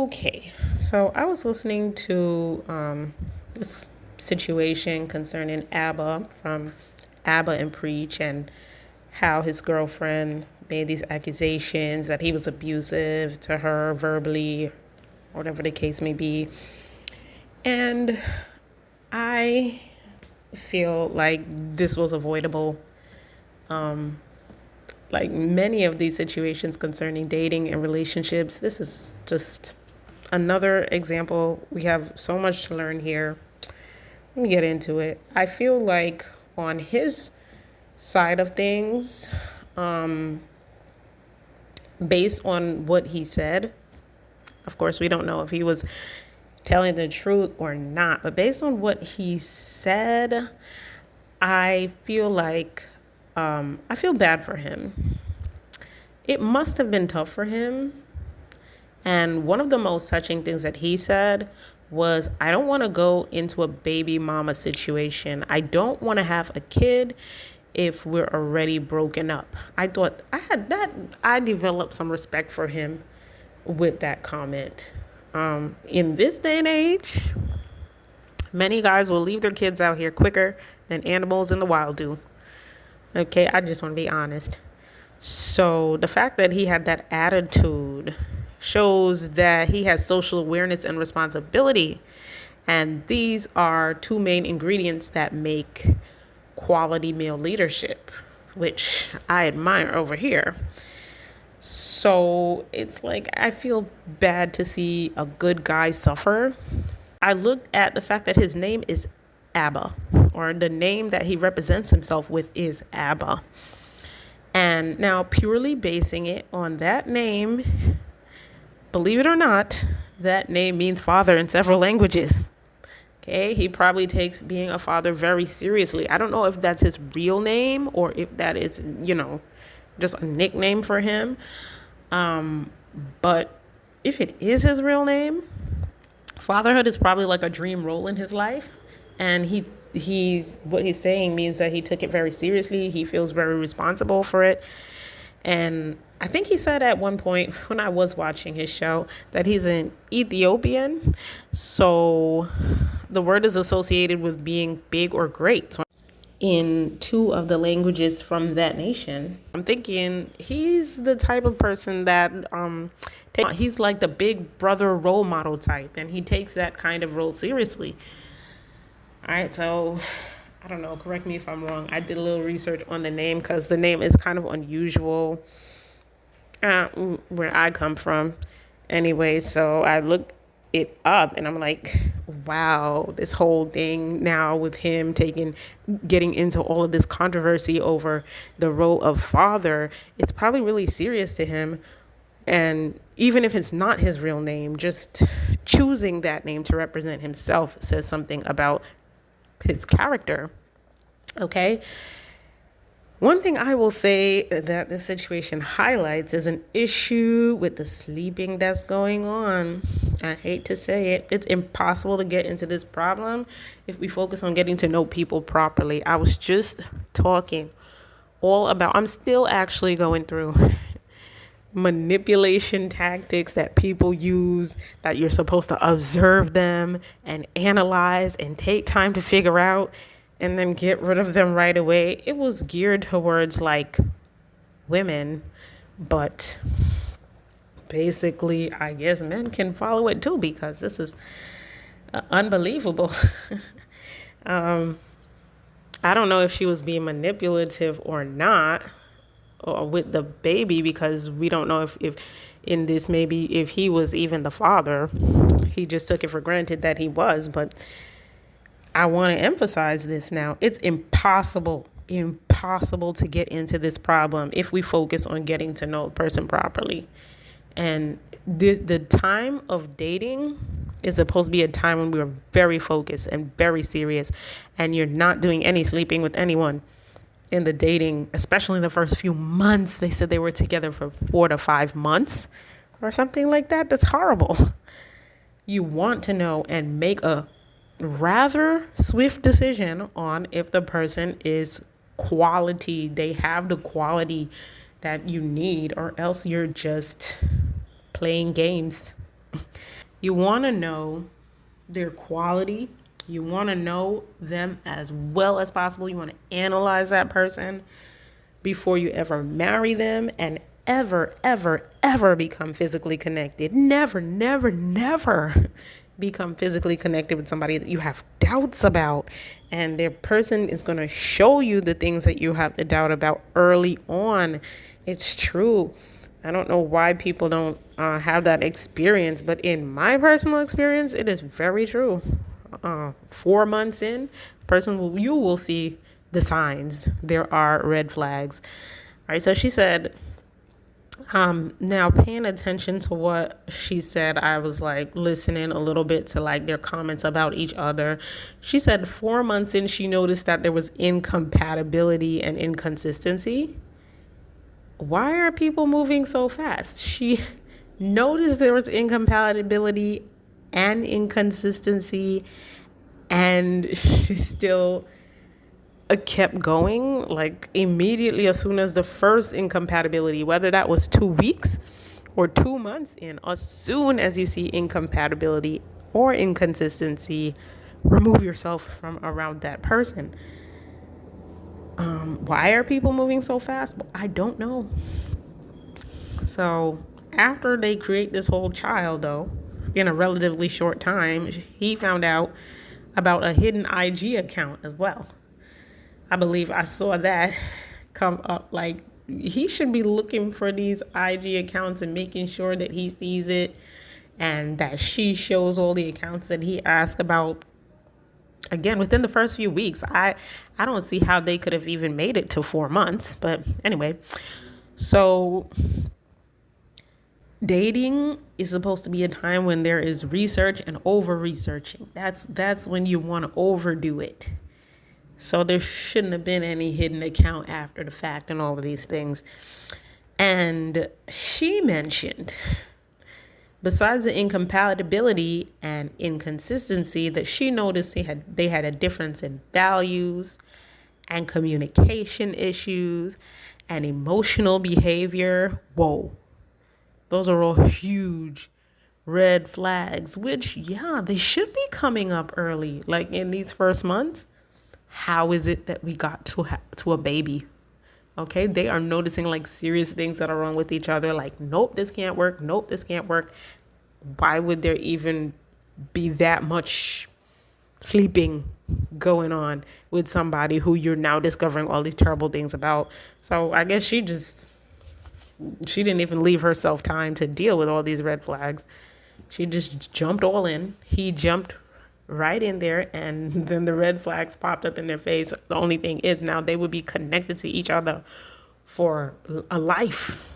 Okay, so I was listening to this situation concerning ABBA from ABBA and Preach, and how his girlfriend made these accusations that he was abusive to her verbally, whatever the case may be. And I feel like this was avoidable. Like many of these situations concerning dating and relationships, this is just another example. We have so much to learn here. Let me get into it. I feel like on his side of things, based on what he said, of course, we don't know if he was telling the truth or not, but based on what he said, I feel like I feel bad for him. It must have been tough for him. And one of the most touching things that he said was, I don't want to go into a baby mama situation. I don't want to have a kid if we're already broken up. I thought I developed some respect for him with that comment. In this day and age, many guys will leave their kids out here quicker than animals in the wild do. Okay, I just want to be honest. So the fact that he had that attitude shows that he has social awareness and responsibility. And these are two main ingredients that make quality male leadership, which I admire over here. So it's like, I feel bad to see a good guy suffer. I look at the fact that his name is ABBA, or the name that he represents himself with is ABBA. And now, purely basing it on that name, believe it or not, that name means father in several languages. Okay, he probably takes being a father very seriously. I don't know if that's his real name or if that is, just a nickname for him. But if it is his real name, fatherhood is probably like a dream role in his life. And what he's saying means that he took it very seriously. He feels very responsible for it. And I think he said at one point when I was watching his show that he's an Ethiopian. So the word is associated with being big or great in two of the languages from that nation. I'm thinking he's the type of person that he's like the big brother role model type, and he takes that kind of role seriously. All right, so I don't know, correct me if I'm wrong. I did a little research on the name because the name is kind of unusual where I come from. Anyway, so I looked it up and I'm like, wow, this whole thing now with him getting into all of this controversy over the role of father, it's probably really serious to him. And even if it's not his real name, just choosing that name to represent himself says something about his character. Okay. One thing I will say that this situation highlights is an issue with the sleeping that's going on. I hate to say it. It's impossible to get into this problem if we focus on getting to know people properly. I was just talking I'm still actually going through manipulation tactics that people use, that you're supposed to observe them and analyze and take time to figure out and then get rid of them right away. It was geared towards like women, but basically I guess men can follow it too, because this is unbelievable. I don't know if she was being manipulative or not, or with the baby, because we don't know if in this, maybe if he was even the father. He just took it for granted that he was. But I want to emphasize this now. It's impossible to get into this problem if we focus on getting to know a person properly. And the time of dating is supposed to be a time when we're very focused and very serious, and you're not doing any sleeping with anyone in the dating, especially in the first few months. They said they were together for 4 to 5 months or something like that. That's horrible. You want to know and make a rather swift decision on if the person is quality, they have the quality that you need, or else you're just playing games You want to know their quality. You want to know them as well as possible. You want to analyze that person before you ever marry them and ever, ever, ever become physically connected. Never, never, never become physically connected with somebody that you have doubts about. And their person is going to show you the things that you have the doubt about early on. It's true. I don't know why people don't have that experience, but in my personal experience, it is very true. 4 months in, you will see the signs. There are red flags. All right. So she said, now paying attention to what she said, I was like listening a little bit to like their comments about each other. She said 4 months in, she noticed that there was incompatibility and inconsistency. Why are people moving so fast? She noticed there was incompatibility and inconsistency, and she still kept going. Like immediately, as soon as the first incompatibility, whether that was 2 weeks or 2 months in, as soon as you see incompatibility or inconsistency, remove yourself from around that person. Why are people moving so fast? I don't know. So after they create this whole child, though, in a relatively short time, he found out about a hidden IG account as well. I believe I saw that come up. Like, he should be looking for these IG accounts and making sure that he sees it and that she shows all the accounts that he asked about. Again, within the first few weeks, I don't see how they could have even made it to 4 months. But anyway, so dating is supposed to be a time when there is research and over researching. That's when you want to overdo it. So there shouldn't have been any hidden account after the fact and all of these things. And she mentioned, besides the incompatibility and inconsistency, that she noticed they had a difference in values and communication issues and emotional behavior. Whoa. Those are all huge red flags, which, yeah, they should be coming up early, like in these first months. How is it that we got to a baby? Okay, they are noticing like serious things that are wrong with each other. Like, nope, this can't work. Nope, this can't work. Why would there even be that much sleeping going on with somebody who you're now discovering all these terrible things about? So I guess she didn't even leave herself time to deal with all these red flags. She just jumped all in. He jumped right in there, and then the red flags popped up in their face. The only thing is now they would be connected to each other for a life.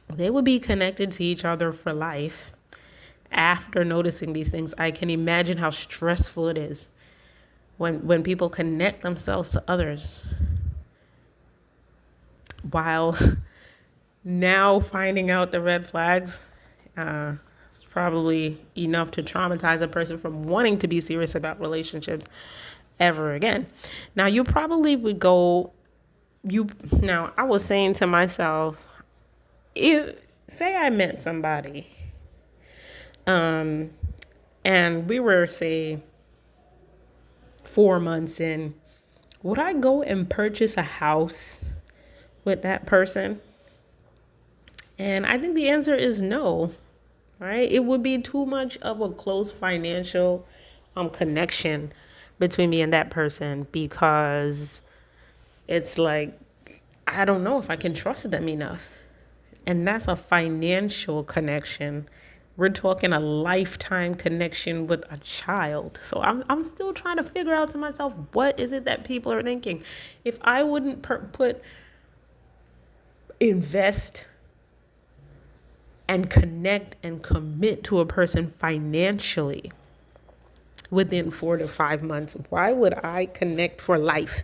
They would be connected to each other for life after noticing these things. I can imagine how stressful it is when people connect themselves to others while now finding out the red flags. Probably enough to traumatize a person from wanting to be serious about relationships ever again. Now, you probably would go, I was saying to myself, say I met somebody, and we were, say, 4 months in, would I go and purchase a house with that person? And I think the answer is no. Right? It would be too much of a close financial connection between me and that person, because it's like, I don't know if I can trust them enough. And that's a financial connection. We're talking a lifetime connection with a child. So I'm still trying to figure out to myself, what is it that people are thinking? If I wouldn't invest and connect and commit to a person financially within 4 to 5 months, why would I connect for life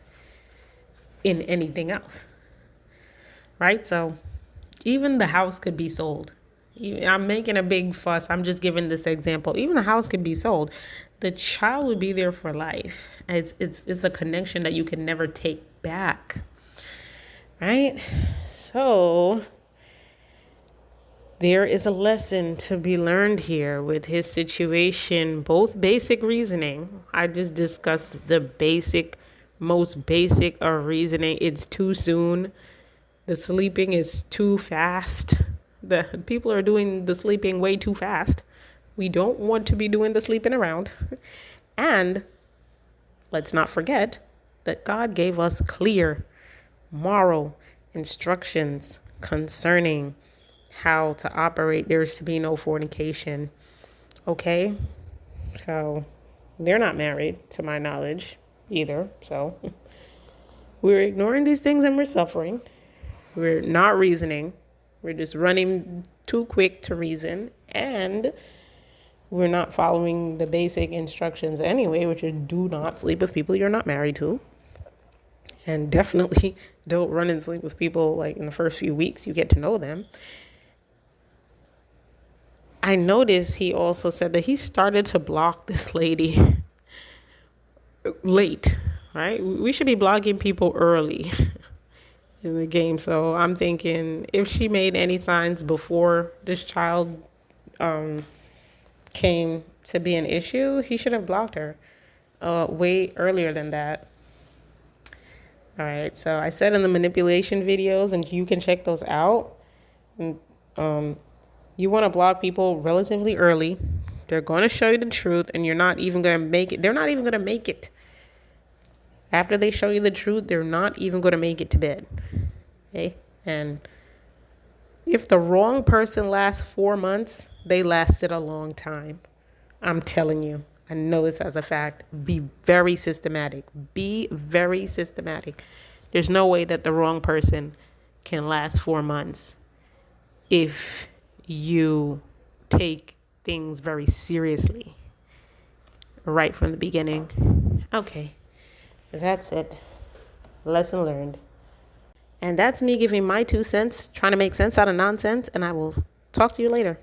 in anything else? Right? So even the house could be sold. I'm making a big fuss. I'm just giving this example. Even the house could be sold. The child would be there for life. It's a connection that you can never take back. Right? So There is a lesson to be learned here with his situation, both basic reasoning. I just discussed the most basic of reasoning. It's too soon. The sleeping is too fast. The people are doing the sleeping way too fast. We don't want to be doing the sleeping around. And let's not forget that God gave us clear moral instructions concerning how to operate. There's to be no fornication. Okay? So they're not married, to my knowledge, either. So we're ignoring these things and we're suffering. We're not reasoning. We're just running too quick to reason. And we're not following the basic instructions anyway, which is do not sleep with people you're not married to. And definitely don't run and sleep with people like in the first few weeks you get to know them. I noticed he also said that he started to block this lady late, right? We should be blocking people early in the game. So I'm thinking if she made any signs before this child came to be an issue, he should have blocked her way earlier than that. All right, so I said in the manipulation videos, and you can check those out. And, you want to block people relatively early. They're going to show you the truth, and you're not even going to make it. They're not even going to make it. After they show you the truth, they're not even going to make it to bed. Okay? And if the wrong person lasts 4 months, they lasted a long time. I'm telling you. I know this as a fact. Be very systematic. Be very systematic. There's no way that the wrong person can last 4 months if you take things very seriously right from the beginning. Okay, that's it. Lesson learned. And that's me giving my 2 cents, trying to make sense out of nonsense, and I will talk to you later.